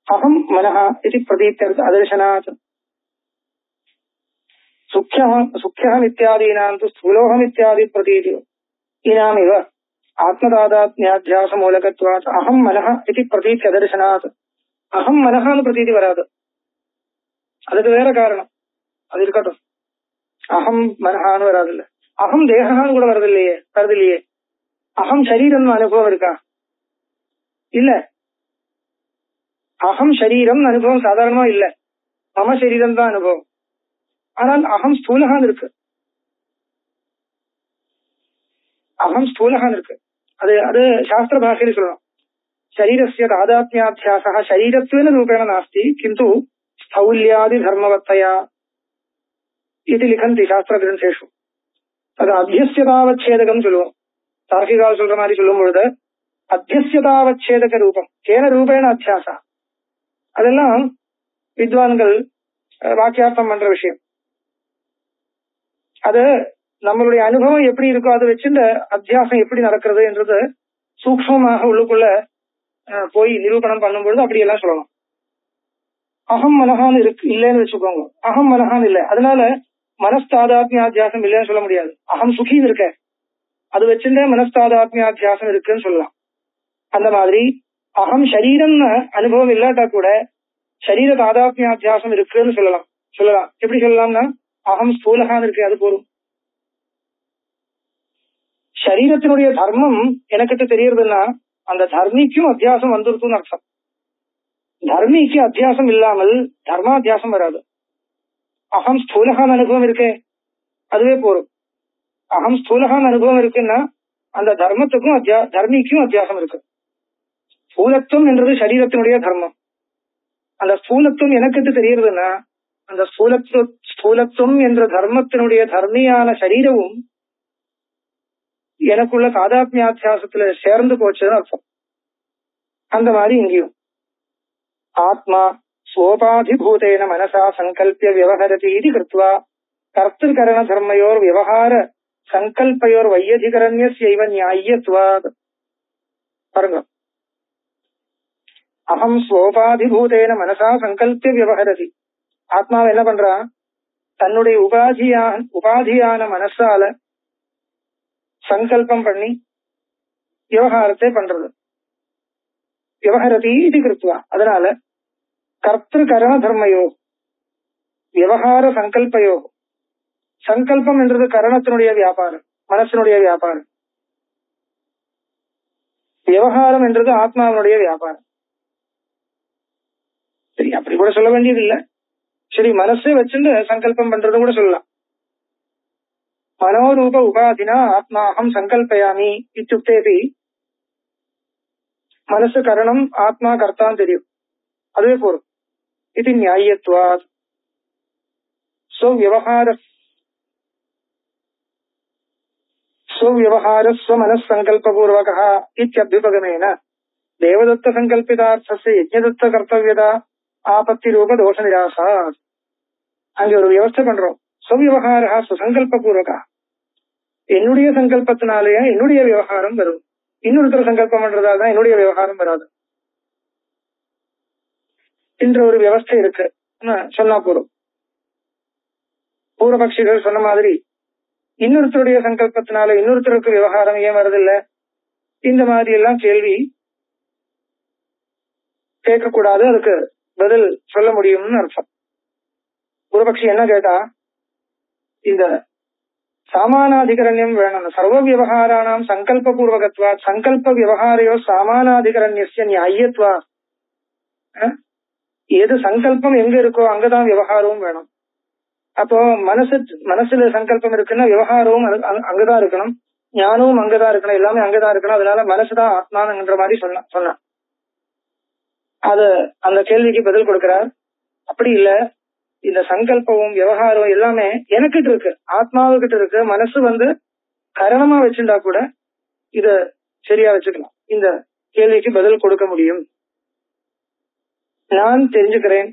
அகம் மனஹா இது பிரதீப்தியர்த்த அதர்சனாத் சுக்கியம் இத்தியாதீனாம் து ஸ்தூலோகம் இத்தியாதி பிரதீதி இனாமிவ ஆத்மதாதாத்மியாத்தியாச மூலகத்வாத் அகம் மனஹ இது பிரதீப்தி அதர்சனாத். அகம் மனஹான்னு பிரதீதி வராது, அதுக்கு வேற காரணம். அது இருக்கட்டும், அகம் மனஹான்னு வராது இல்ல. அகம் தேகான்னு கூட வருதில்லையே. அகம் சரீரம் அனுபவம் இருக்கா? இல்ல. அகம் சரீரம் அனுபவம் சாதாரணமா இல்ல, மம சரீரம் தான் அனுபவம். ஆனால் அகம் ஸ்தூலகான் இருக்கு, அகம் ஸ்தூலகான் இருக்கு. அது சாஸ்திர பாஷையில சொல்லணும். சரீரஸ்ய தாதாத்மியாத்தியாசः சரீரத்வேன ரூபேண நாஸ்தி கிந்து ஸ்தௌல்யாதி தர்மவத்தயா இது லிகந்தி சாஸ்திர கிரந்தேஷு. அது அத்தியஸ்யதாவச்சேதகம் சொல்லுவோம். தார்க்கிகால் சொல்ற மாதிரி சொல்லும் பொழுது அத்தியஸ்யதாவச்சேதக ரூபம் கேன ரூபேண அத்தியாசா. அதெல்லாம் வித்வான்கள் வாக்கியார்த்தம் பண்ற விஷயம். அது நம்மளுடைய அனுபவம் எப்படி இருக்கோ அதை வச்சு இந்த அத்தியாசம் எப்படி நடக்கிறது என்றது சூக்ஷ்மமாக உள்ளுக்குள்ள போய் நிரூபணம் பண்ணும்பொழுது அப்படி எல்லாம் சொல்லலாம். அகம் மனஹான் இருக்கு இல்லைன்னு வச்சுக்கோங்க. அகம் மனஹான் இல்லை, அதனால மனஸ்தாதாத்மியாத்தியாசம் இல்லைன்னு சொல்ல முடியாது. அகம் சுகின்னு இருக்க, அது வச்சுட்டு மனஸ்தாதாத்மியாத்தியாசம் இருக்குன்னு சொல்லலாம். அந்த மாதிரி அகம் சரீரம்னு அனுபவம் இல்லாட்டா கூட சரீர தாதாத்மியாத்தியாசம் இருக்குன்னு சொல்லலாம். எப்படி சொல்லலாம்னா அகம் ஸ்தூலகான் இருக்கு, அது போதும். சரீரத்தினுடைய தர்மம் எனக்கிட்ட தெரியறதுன்னா அந்த தர்மிக்கும் அத்தியாசம் வந்துருக்குன்னு அர்த்தம். தர்மிக்கு அத்தியாசம் இல்லாமல் தர்மாத்தியாசம் வராது. அகம் ஸ்தூலகான் அனுபவம் இருக்கே, அதுவே போரும். அகம் ஸ்தூலகான் அனுபவம் இருக்குன்னா அந்த தர்மத்துக்கும் தர்மிக்கும் அத்தியாசம் இருக்கு. ஸ்தூலத்துவம் என்றது சரீரத்தினுடைய தர்மம். அந்த ஸ்தூலத்துவம் எனக்கு தெரியறதுன்னா அந்த ஸ்தூலத்துவம் என்ற தர்மத்தினுடைய தர்மியான சரீரமும் எனக்குள்ள தாதாத்மியாத்தியாசத்துல சேர்ந்து போச்சுன்னு அர்த்தம். அந்த மாதிரி இங்கேயும் ஆத்மா சோபாதிபூதேன மனசா சங்கல்பிய விவஹரதி இது கிருத்வா கர்த்திருகரண தர்மயோர் விவகார சங்கல்பயோர் வையதிகரண்யஸ்யைவ நியாயத்வாத். பாருங்க, அகம் ஸ்வோபாதிபூதேன மனசா சங்கல்பிய விவஹரதி. ஆத்மாவை என்ன பண்றான்? தன்னுடைய உபாதியான மனசால சங்கல்பம் பண்ணி விவகாரத்தை பண்றது. விவஹரதி இது கிருத்வா. அதனால கர்த்திரு கரண தர்மயோ விவகார சங்கல்பயோ. சங்கல்பம் என்றது கரணத்தினுடைய வியாபாரம், மனசனுடைய வியாபாரம். விவகாரம் என்றது ஆத்மாவினுடைய வியாபாரம். சரி, அப்படி கூட சொல்ல வேண்டியது இல்ல. சரி, மனசே வச்சுட்டு சங்கல்பம் பண்றது கூட சொல்லலாம். மனோரூப உபாதினா ஆத்மாஹம் சங்கல்பயாமி இத்துக்தேபி. மனசு கரணம், ஆத்மா கர்த்தான் தெரியும், அதுவே போறோம். இது நியாயத்வாத். स्वव्यवहारस्व मनस्संकल्पपूर्वकः इत्यभ्युपगमेन देवदत्त संकल्पितार्थस्य यज्ञदत्त कर्तव्यता आपत्ति रूप दोष निरासात्. அங்க ஒரு வியவஸ்தை பண்றோம். ஸ்வவியவகாரா சுசங்கல்பூர்வகா. என்னுடைய சங்கல்பத்தினாலேயே என்னுடைய விவகாரம் வரும். இன்னொருத்தர் சங்கல்பம் பண்றதால தான் என்னுடைய விவகாரம் வராது என்ற ஒரு வியவஸ்தை இருக்கு சொன்னா போறோம். பூர்வபக்ஷிகள் சொன்ன மாதிரி இன்னொருத்தருடைய சங்கல்பத்தினால இன்னொருத்தருக்கு விவகாரம் ஏன் வருதில்ல, இந்த மாதிரி எல்லாம் கேள்வி கேட்கக்கூடாது, அதுக்கு பதில் சொல்ல முடியும்னு அர்த்தம். பூர்வபக்ஷி என்ன கேட்டா, இந்த சாமானாதிகரண்யம் வேணும். சர்வ விவகாராணாம் சங்கல்ப பூர்வகத்வா சங்கல்ப விவகாரையோ சாமானாதிகரண்யஸ்ய நியாயத்வா. எது சங்கல்பம் எங்க இருக்கோ அங்கதான் விவகாரமும் வேணும். அப்போ மனசுல சங்கல்பம் இருக்குன்னா விவகாரமும் அங்கதான் இருக்கணும், ஞானமும் அங்கதான் இருக்கணும், எல்லாமே அங்கதான் இருக்கணும். அதனால மனசுதான் ஆத்மான்ற மாதிரி சொன்ன அது அந்த கேள்விக்கு பதில் கொடுக்கிறார். அப்படி இல்ல, இந்த சங்கல்பமும் விவகாரம் எல்லாமே எனக்கிட்ட இருக்கு, ஆத்மாவுக்கிட்ட இருக்கு. மனசு கரணமா வச்சுட்டா கூட இத சரியா வச்சுக்கலாம். இந்த கேள்விக்கு பதில் கொடுக்க முடியும். நான் தெரிஞ்சுக்கிறேன்,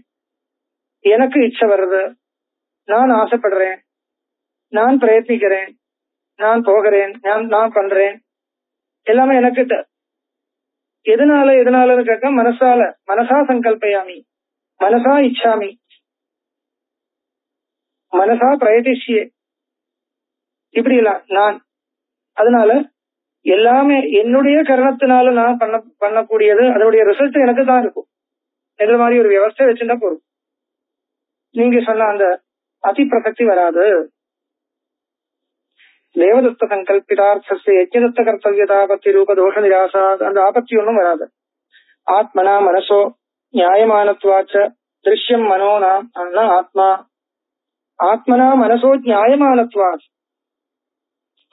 எனக்கு இச்சை வருது, நான் ஆசைப்படுறேன், நான் பிரயத்னிக்கிறேன், நான் போகிறேன், நான் பண்றேன், எல்லாமே எனக்கிட்ட. எதனாலன்னு கேட்டா மனசா சங்கல்பயாமி, மனசா இச்சாமி, மனசா பிரயதிஷ்யே, இப்படி எல்லாம் நான். அதனால எல்லாமே என்னுடைய கரணத்தினால நான் பண்ணக்கூடியது, அதனுடைய ரிசல்ட் எனக்கு தான் இருக்கும் என்ற மாதிரி ஒரு வியவஸ்தை வச்சுட்டா போதும். நீங்க சொன்ன அந்த அதி பிரசக்தி வராது. தேவதத்த சங்கல்பிதார்த்தஸ்ய யஜ்ஞதத்த கர்த்தவ்யதாபத்தி ரூப தோஷ நிராசா, அந்த ஆபத்தி ஒன்றும் வராது. ஆத்மனா மனசோ நியாயமானத்வாச்ச திருஷ்யம் மனோனா ஆத்மா. ஆத்மனா மனசோ நியாயமானத்வாச்,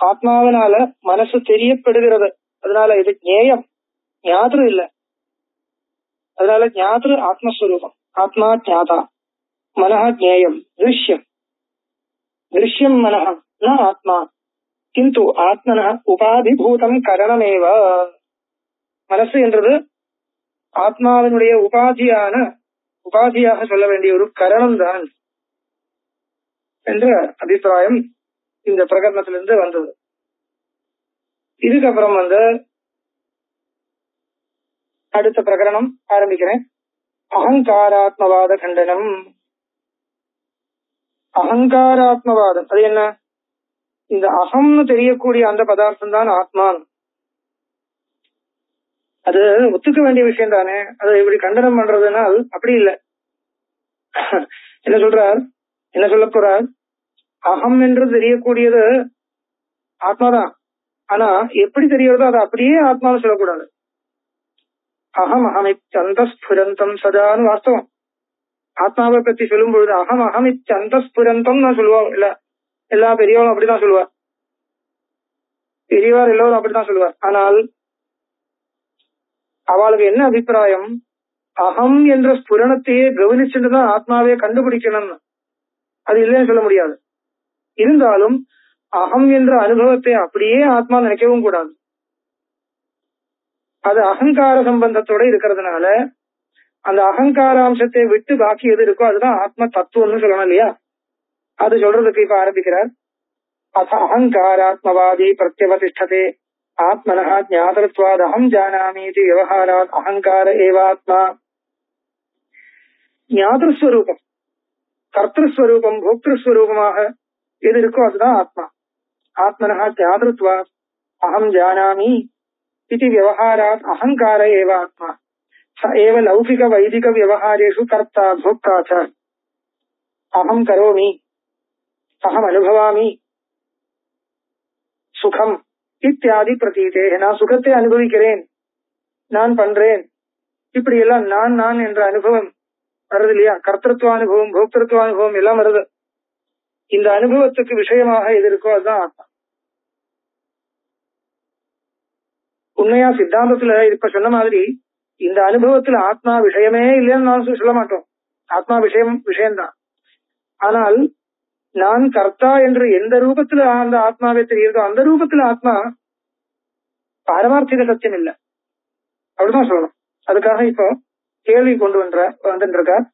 ஆத்மாவனால மனசு தெரியப்படுகிறது. அதனால இது ஞேயம், ஞாதிரு இல்ல. அதனால ஞாதிரு ஆத்மஸ்வரூபம், ஆத்மா ஞாதா, மனஹ ஞேயம், திருஷ்யம் மனஹ ந ஆத்மா கிந்து ஆத்மன உபாதிபூதம் கரணமேவ. மனசு என்றது ஆத்மாவினுடைய உபாதியாக சொல்ல வேண்டிய ஒரு கரணம் தான் என்ற அபிப்பிராயம் இந்த பிரகரணத்திலிருந்து வந்தது. இதுக்கப்புறம் அடுத்த பிரகரணம் ஆரம்பிக்கிறேன். அகங்காராத்மவாத கண்டனம். அகங்காராத்மவாதம் அது என்ன? இந்த அகம்னு தெரியக்கூடிய அந்த பதார்த்தம் தான் ஆத்மான். அது ஒத்துக்க வேண்டிய விஷயம் தானே. அதை இப்படி கண்டனம் பண்றதுனால் அப்படி இல்லை. என்ன சொல்ல போறார்? அகம் என்று தெரியக்கூடியது ஆத்மாதான். ஆனா எப்படி தெரியறதோ அதை அப்படியே ஆத்மாவை சொல்லக்கூடாது. அகமிச்சந்தஸ்புரந்தம் சதான்னு வாஸ்தவம். ஆத்மாவை பத்தி சொல்லும் பொழுது அகமிச்சந்தஸ்புரந்தம் நான் சொல்லுவோம். எல்லா பெரியவரும் அப்படிதான் சொல்லுவார், பெரியவார் எல்லோரும் அப்படித்தான் சொல்லுவார். ஆனால் அவளுக்கு என்ன அபிப்பிராயம்? அகம் என்ற ஸ்புரணத்தையே கவனிச்சுட்டுதான் ஆத்மாவே கண்டுபிடிக்கணும்னு. அது இல்லைன்னு சொல்ல முடியாது. இருந்தாலும் அகம் என்ற அனுபவத்தை அப்படியே ஆத்மா நினைக்கவும் கூடாது. அது அகங்கார சம்பந்தத்தோட இருக்கிறதுனால அந்த அகங்காராம்சத்தை விட்டு பாக்கி எது இருக்கோ அதுதான் ஆத்ம தத்துவம்னு சொல்லணும் இல்லையா? அது சொல்றதுக்கு இப்ப ஆரம்பிக்கிறார். அத அகங்காராத்மவாதி பிரத்யவதிஷ்டதே ஆத்மனः ஞாதத்வாத் அகம் ஜானாமி இது விவகாராத் அகங்கார ஏவாத்மா. ஞாதஸ்வரூபம், கர்த்தஸ்வரூபம், போக்திருஸ்வரூபமாக எது இருக்கோ அதுதான் ஆத்மா. ஆத்மனः ஞாதத்வாத் அகம் ஜானாமி இது விவகாராத் அகங்கார ஏவாத்மா. ச ஏவ லௌகிக வைதிக விவகாரேஷு கர்த்தா போக்தா ச. அகம் கரோமி, அகம் அனுபவாமி சுகம் இத்தியாதி பிரதீதே. நான் சுகத்தை அனுபவிக்கிறேன், நான் பண்றேன், இப்படி எல்லாம் நான் நான் என்ற அனுபவம் வருது இல்லையா? கர்த்தத்துவ அனுபவம், போக்திருத்துவ அனுபவம் எல்லாம் வருது. இந்த அனுபவத்துக்கு விஷயமாக எது இருக்கோ அதுதான் ஆத்மா. உண்மையா சித்தாந்தத்துல இப்ப சொன்ன மாதிரி இந்த அனுபவத்துல ஆத்மா விஷயமே இல்லைன்னு நான் சொல்ல மாட்டோம். ஆத்மா விஷயம்தான். ஆனால் நான் கர்த்தா என்று எந்த ரூபத்துல அந்த ஆத்மாவே தெரியுதோ அந்த ரூபத்துல ஆத்மா பாரமார்த்திக சத்தியம் இல்லை, அப்படிதான் சொல்லணும். அதுக்காக இப்போ கேள்வி கொண்டு வந்துருக்கார்.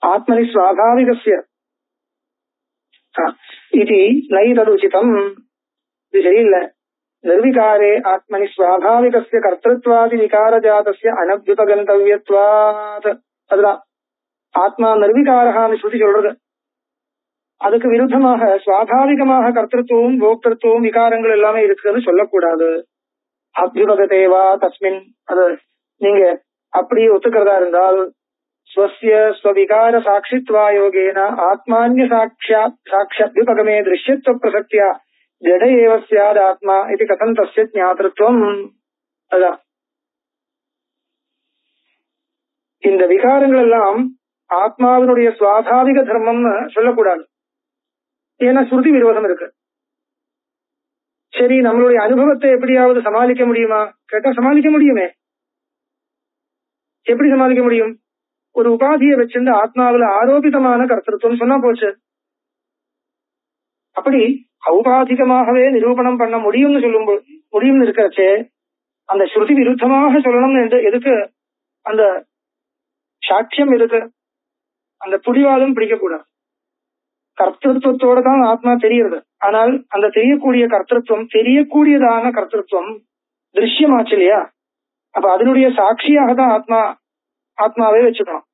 ஆத்மனி ஸ்வாபாவிகஸ்ய இது நைததுச்சிதம், இது சரியில்லை. நிர்விகாரே ஆத்மனி ஸ்வாபாவிகஸ்ய கர்த்தத்வாதி விகாரஜாதஸ்ய அனத்யுபகந்தவ்யத்வாத். அதுதான் ஆத்மா நிர்விகாரகான்னு ஸ்ருதி சொல்றது. அதுக்கு விருத்தமாக சுவாபாவிகமாக கர்த்தத்துவம், போக்திருத்துவம், விகாரங்கள் எல்லாமே இருக்குன்னு சொல்லக்கூடாது. அத்யுபகதேவா தஸ்மின், அது நீங்க அப்படியே ஒத்துக்கிறதா இருந்தால் ஸ்வஸ்ய ஸ்வவிகார சாட்சித்வா யோகேன ஆத்மான்ய சாட்சியுபகமே திருஷ்யத்துவ பிரசக்தியா ஜட ஏவ ஸ்யாத் ஆத்மா இது கதம் தஸ்ய ஞாதத்வம். அதான் இந்த விகாரங்கள் எல்லாம் ஆத்மாவினுடைய சுவாபாவிக தர்மம்னு சொல்லக்கூடாது. ஏன்னா ஸ்ருதி விரோதம் இருக்கு. சரி, நம்மளுடைய அனுபவத்தை எப்படியாவது சமாளிக்க முடியுமா கேட்டா சமாளிக்க முடியுமே. எப்படி சமாளிக்க முடியும்? ஒரு உபாதியை வச்சிருந்து ஆத்மாவில ஆரோபிதமான கர்த்தத்துவம் சொன்னா போச்சு. அப்படி ஔபாதிகமாகவே நிரூபணம் பண்ண முடியும்னு முடியும்னு இருக்கிறச்சே அந்த ஸ்ருதி விருத்தமாக சொல்லணும்னு எதுக்கு அந்த சாட்சியம் இருக்கு? அந்த புடிவாதம் பிடிக்கக்கூடாது. கர்த்தத்துவத்தோட தான் ஆத்மா தெரியுது. ஆனால் அந்த தெரியக்கூடிய கர்த்தத்துவம், தெரியக்கூடியதான கர்த்தத்துவம் திருஷ்யமாச்சு இல்லையா? அப்ப அதனுடைய சாட்சியாக தான் ஆத்மாவை வச்சுக்கணும்.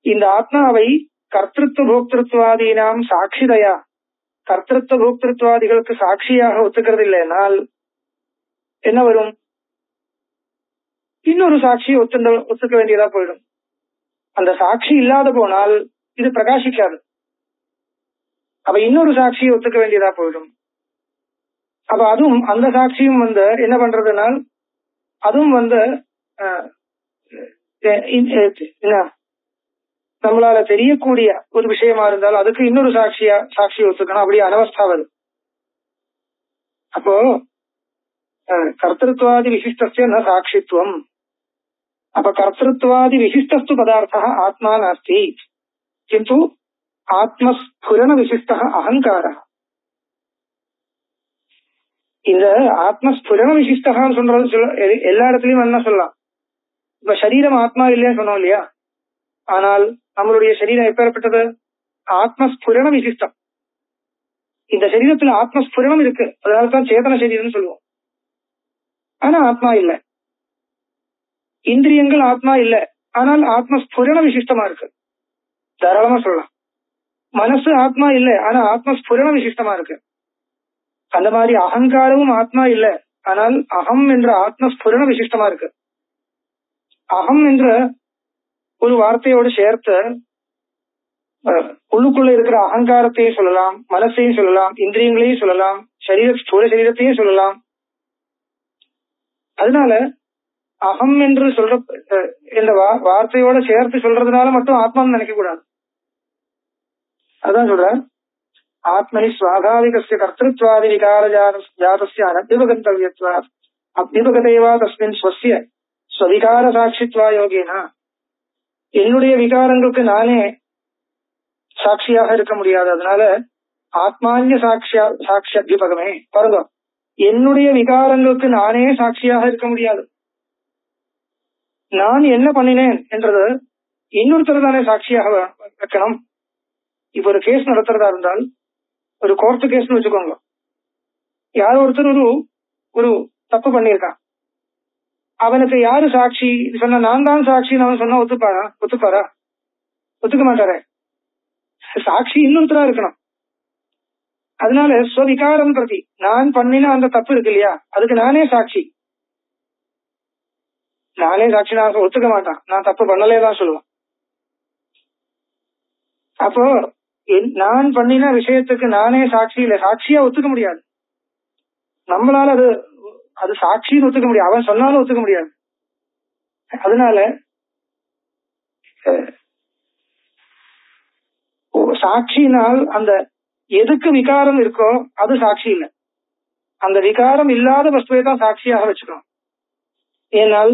இந்த ஆத்மாவை கர்த்தத்துவ போக்திருத்வாதீனாம் சாட்சிதையா, கர்த்தத்துவ போக்திருத்வாதிகளுக்கு சாட்சியாக ஒத்துக்கிறது இல்லைனால் என்ன வரும்? இன்னொரு சாட்சியை ஒத்துக்க வேண்டியதா போயிடும். அந்த சாட்சி இல்லாத போனால் இது பிரகாசிக்காது. அப்ப இன்னொரு சாட்சியை ஒத்துக்க வேண்டியதா போயிடும். அப்ப அதுவும் அந்த சாட்சியும் என்ன பண்றதுனால் அதுவும் நம்மளால தெரியக்கூடிய ஒரு விஷயமா இருந்தால் அதுக்கு இன்னொரு சாட்சியை ஒத்துக்கணும். அப்படியே அனவஸ்தா வருது. அப்போ கர்த்தத்வாதி விசிஷ்டஸ்ய ந சாட்சித்வம். அப்ப கர்த்தத்வாதி விசிஷ்டஸ்து பதார்த்தः ஆத்மா நாஸ்தி கிந்து ஆத்மஸ்புரண விசிஷ்ட அகங்காரः. இந்த ஆத்மஸ்புரண விசிஷ்டகான்னு சொல்றது எல்லா இடத்துலயும் என்ன சொல்லலாம். இப்ப சரீரம் ஆத்மா இல்லையா சொன்னோம் இல்லையா? ஆனால் நம்மளுடைய சரீரம் எப்பேற்பட்டது? ஆத்மஸ்புரண விசிஷ்டம். இந்த சரீரத்துல ஆத்மஸ்புரணம் இருக்கு, அதனால்தான் சேதன சரீரம்னு சொல்லுவோம். ஆனா ஆத்மா இல்ல. இந்திரியங்கள் ஆத்மா இல்ல, ஆனால் ஆத்மஸ்புரண விசிஷ்டமா இருக்கு, தாராளமா சொல்லலாம். மனசு ஆத்மா இல்ல, ஆனா ஆத்மஸ்புரண விசிஷ்டமா இருக்கு. அந்த மாதிரி அகங்காரமும் ஆத்மா இல்ல, ஆனால் அகம் என்ற ஆத்மஸ்புரண விசிஷ்டமா இருக்கு. அகம் என்ற ஒரு வார்த்தையோடு சேர்த்து உள்ளுக்குள்ள இருக்கிற அகங்காரத்தையும் சொல்லலாம், மனசையும் சொல்லலாம், இந்திரியங்களையும் சொல்லலாம், ஸ்தூல சரீரத்தையும் சொல்லலாம். அதனால அகம் என்று சொல்ற இந்த வார்த்தையோட சேர்த்து சொல்றதுனால மட்டும் ஆத்மான்னு நினைக்க கூடாது. அதான் சொல்ற ஆத்மனி ஸ்வாபாவிகஸ்ய கர்த்தத்வாதி விகார ஜாதஸ்ய அனத்யுபகந்தவ்யத்வாத் அத்யுபகதேவா தஸ்மின் ஸ்வஸ்ய ஸ்வவிகார சாட்சித்வா யோகேனா. என்னுடைய விகாரங்களுக்கு நானே சாட்சியாக இருக்க முடியாது. அதனால ஆத்மான்ய சாட்சியுபகமே. பாருங்க, என்னுடைய விகாரங்களுக்கு நானே சாட்சியாக இருக்க முடியாது. நான் என்ன பண்ணினேன் என்றது இன்னொருத்தர் தானே சாட்சியாக வைக்கணும். இப்ப ஒரு கேஸ் நடத்துறதா இருந்தால், ஒரு கோர்ட்டு கேஸ்னு வச்சுக்கோங்க, யாரோ ஒருத்தர் ஒரு ஒரு தப்பு பண்ணியிருக்கான். அவனுக்கு யாரு சாட்சி சொன்ன? நான் தான் சாட்சின்னு அவன் சொன்னா ஒத்துப்பாரா? ஒத்துக்க மாட்டாரே. சாட்சி இன்னொருத்தரா இருக்கணும். அதனால ஸ்வவிகாரம் பிரதி நான் பண்ணின அந்த தப்பு இருக்கு இல்லையா, அதுக்கு நானே சாட்சி. நான் ஒத்துக்க மாட்டான். நான் தப்பு பண்ணலேதான் சொல்லுவேன். அப்போ நான் பண்ணின விஷயத்துக்கு நானே சாட்சி இல்ல, சாட்சியா ஒத்துக்க முடியாது. நம்மளால அது சாட்சின்னு ஒத்துக்க முடியாது. அவன் சொன்னாலும் ஒத்துக்க முடியாது. அதனால சாட்சினால் அந்த எதுக்கு விகாரம் இருக்கோ அது சாட்சி இல்லை. அந்த விகாரம் இல்லாத வஸ்துவை தான் சாட்சியாக வச்சுக்கணும். ஏனால்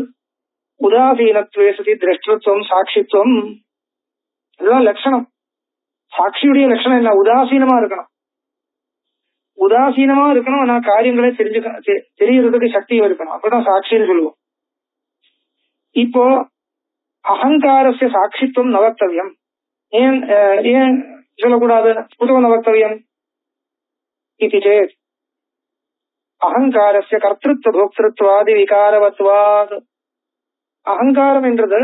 உதாசீனத்துவே சதி திரஷ்டத்துவம் சாட்சித்துவம் இதுதான் லட்சணம். சாட்சியுடைய லட்சணம் என்ன? உதாசீனமா இருக்கணும். உதாசீனமா இருக்கணும். ஆனா காரியங்களே தெரியறதுக்கு சக்தி இருக்கணும். அப்பதான் சாட்சின்னு சொல்லுவோம். இப்போ அகங்காரஸ்ய சாட்சித்துவம் நவக்தவியம். ஏன் சொல்லக்கூடாது? குதோ நவக்தவியம் இது சேத் அகங்காரஸ்ய கர்த்திருவ போக்திருத்வாதி விகாரவத்வாத். அகங்காரம் என்றது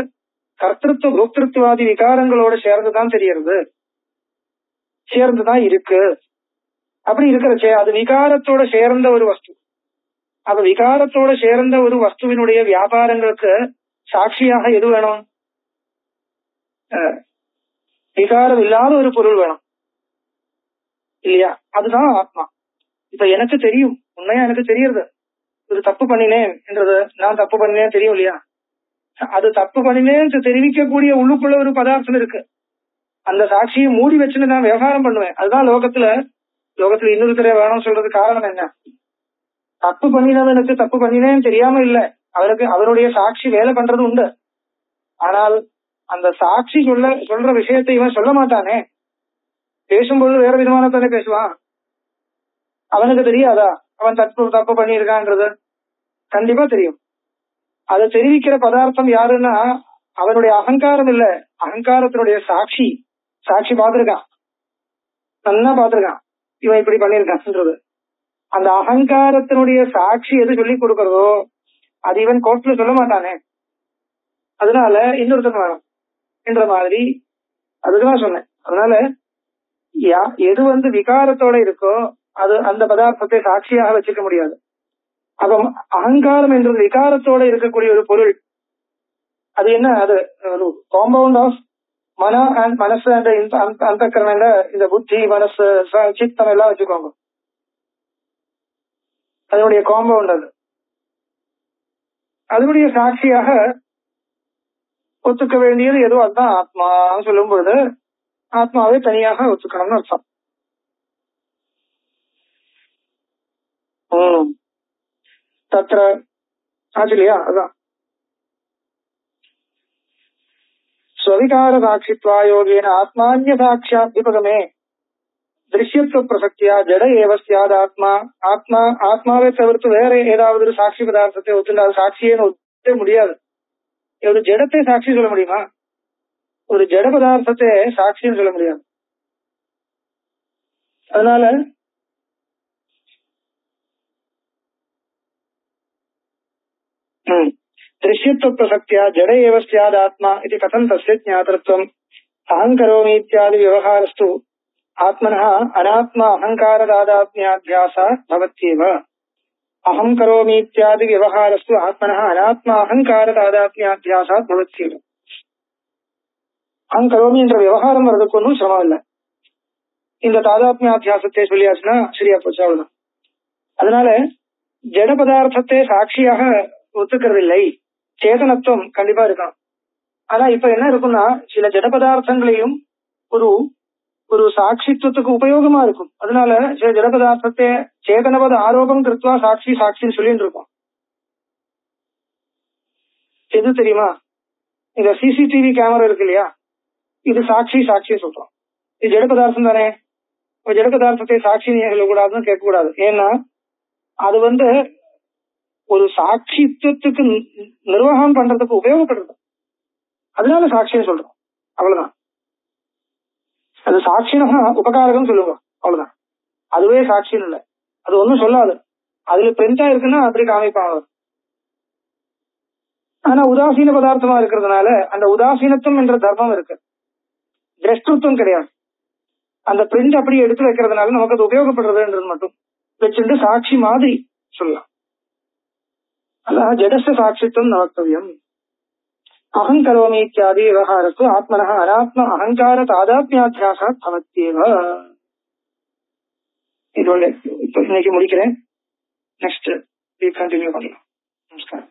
கர்த்திருவ போக்திருத்வாதி விகாரங்களோட சேர்ந்துதான் தெரியறது, சேர்ந்துதான் இருக்கு. அப்படி இருக்கிறச்சே அது விகாரத்தோட சேர்ந்த ஒரு வஸ்து. அப்ப விகாரத்தோட சேர்ந்த ஒரு வஸ்துவினுடைய வியாபாரங்களுக்கு சாட்சியாக எது வேணும்? விகாரம் இல்லாத ஒரு பொருள் வேணும் இல்லையா? அதுதான் ஆத்மா. இப்ப எனக்கு தெரியும், உண்மையா எனக்கு தெரியுது இது தப்பு பண்ணினேன் என்றது. நான் தப்பு பண்ணினேன் தெரியும் இல்லையா? அது தப்பு பண்ணினேன் தெரிவிக்கக்கூடிய உள்ளுக்குள்ள ஒரு பதார்த்தம் இருக்கு. அந்த சாட்சியை மூடி வச்சுன்னு நான் விவகாரம் பண்ணுவேன். அதுதான் லோகத்துல இன்னொருத்தர வேணும்னு சொல்றது காரணம் என்ன? தப்பு பண்ணினவனுக்கு தப்பு பண்ணினேன்னு தெரியாம இல்ல, அவனுக்கு அவனுடைய சாட்சி வேலை பண்றது உண்டு. ஆனால் அந்த சாட்சி சொல்ற விஷயத்தை இவன் சொல்ல மாட்டானே. பேசும்போது வேற விதமான தானே பேசுவான். அவனுக்கு தெரியாதா அவன் தப்பு பண்ணியிருக்கான்றது? கண்டிப்பா தெரியும். அதை தெரிவிக்கிற பதார்த்தம் யாருன்னா அவனுடைய அகங்காரம் இல்ல, அகங்காரத்தினுடைய சாட்சி பார்த்திருக்கான், நல்லா பார்த்திருக்கான் இவன் இப்படி பண்ணிருக்கான்ன்றது. அந்த அகங்காரத்தினுடைய சாட்சி எது சொல்லி கொடுக்கறதோ அது இவன் கோர்ட்ல சொல்ல மாட்டானே. அதனால இன்னொருத்தன் வேணும் என்ற மாதிரி அதுதான் சொன்னேன். அதனால எது விகாரத்தோட இருக்கோ அது அந்த பதார்த்தத்தை சாட்சியாக வச்சுக்க முடியாது. அப்ப அகங்காரம் என்றது விகாரத்தோட இருக்கக்கூடிய ஒரு பொருள். அது என்ன? அது ஒரு காம்பவுண்ட் ஆஃப் மனசு அந்த கரண இந்த புத்தி மனசு சித்தம் எல்லாம் வச்சுக்கோங்க. அதனுடைய காம்பவுண்ட் அது. அதனுடைய சாட்சியாக ஒத்துக்க வேண்டியது ஏதோ அதுதான் ஆத்மா சொல்லும் பொழுது ஆத்மாவை தனியாக ஒத்துக்கணும்னு அர்த்தம். தத்ர ஆச்சு இல்லையா? அதான் ஸ்வவிகார சாட்சித்வாயோகேன ஆத்மான்ய சாட்சியாத்யுபகமே திருஷ்யத்துவ பிரசக்தியா ஜட ஏவ சியாத் ஆத்மா. ஆத்மாவை தவிர்த்து வேற ஏதாவது ஒரு சாட்சி பதார்த்தத்தை ஒத்துண்டா அது சாட்சியே ஒத்துக்க முடியாது. ஒரு ஜடத்தை சாட்சி சொல்ல முடியுமா? ஒரு ஜட பதார்த்தத்தை சாட்சின்னு சொல்ல முடியாது. அதனால திருஷ்யத்துவ பிரசக்தியா ஜட ஏவ சியாத் ஆத்மா இது கதம் தஸ்ய ஞாதத்வம் அகங்கரோமி இத்தியாதி விவகாரஸ்து ஆத்மனः அனாத்மா அகங்கார தாதாத்ம்யாத்யாசா பவத்யேவ. அகம் கரோமி இத்தியாதி விவகாரஸ்து ஆத்மனः அனாத்மா அகங்கார தாதாத்ம்யாத்யாசா பவத்யேவ. அகம் கரோமி என்ற விவகாரம் வர்றதுக்கு ஒன்றும் சிரமம் இல்லை. இந்த தாதாத்மியாத்தியாசத்தை சொல்லியாச்சுன்னா சரியா போச்சு, அவ்வளவுதான். அதனால ஜட பதார்த்தத்தை சாட்சியாக ஒத்துக்கிறது இல்லை. சேதனத்துவம் கண்டிப்பா இருக்கணும். ஆனா இப்ப என்ன இருக்கும்னா சில ஜட பதார்த்தங்களையும் ஒரு சாட்சித்துவத்துக்கு உபயோகமா இருக்கும். அதனால சில ஜட பதார்த்தத்தை சேதனவத ஆரோபம் கிருத்வா சாட்சின்னு சொல்லிட்டு இருக்கோம். எது தெரியுமா? இந்த சிசிடிவி கேமரா இருக்கு இல்லையா, இது சாட்சி சொல்றோம். இது ஜட பதார்த்தம் தானே. ஜட பதார்த்தத்தை சாட்சி சொல்லக்கூடாதுன்னு கேட்கக்கூடாது. ஏன்னா அது ஒரு சாட்சித்துவத்துக்கு நிர்வாகம் பண்றதுக்கு உபயோகப்படுறது. அதனால சாட்சின்னு சொல்றோம், அவ்வளவுதான். அது சாட்சினா உபகாரகம் சொல்லுவோம், அவ்வளவுதான். அதுவே சாட்சின்னு இல்லை, அது ஒன்னும் சொல்லாது. அதுல பிரிண்டா இருக்குன்னா அப்படி காமிப்பாங்க. ஆனா உதாசீன பதார்த்தமா இருக்கிறதுனால அந்த உதாசீனத்துவம் என்ற தர்மம் இருக்கு, திரஷ்டத்துவம் கிடையாது. அந்த பிரிண்ட் அப்படி எடுத்து வைக்கிறதுனால நமக்கு அது உபயோகப்படுறதுன்றது மட்டும் வச்சுட்டு சாட்சி மாதிரி சொல்லலாம். அதான் ஜடஸ்த சாட்சித்துவம் நவக்தவியம். அகங்கரோமி இத்தியாதி விவகாரத்து ஆத்மனः அனாத்ம அகங்கார தாதாத்மியாத்தியாசாத் பவத்யேவ. இதோட இப்ப இன்னைக்கு முடிக்கிறேன். நெக்ஸ்ட் வீக் கண்டினியூ பண்ணலாம். நமஸ்காரம்.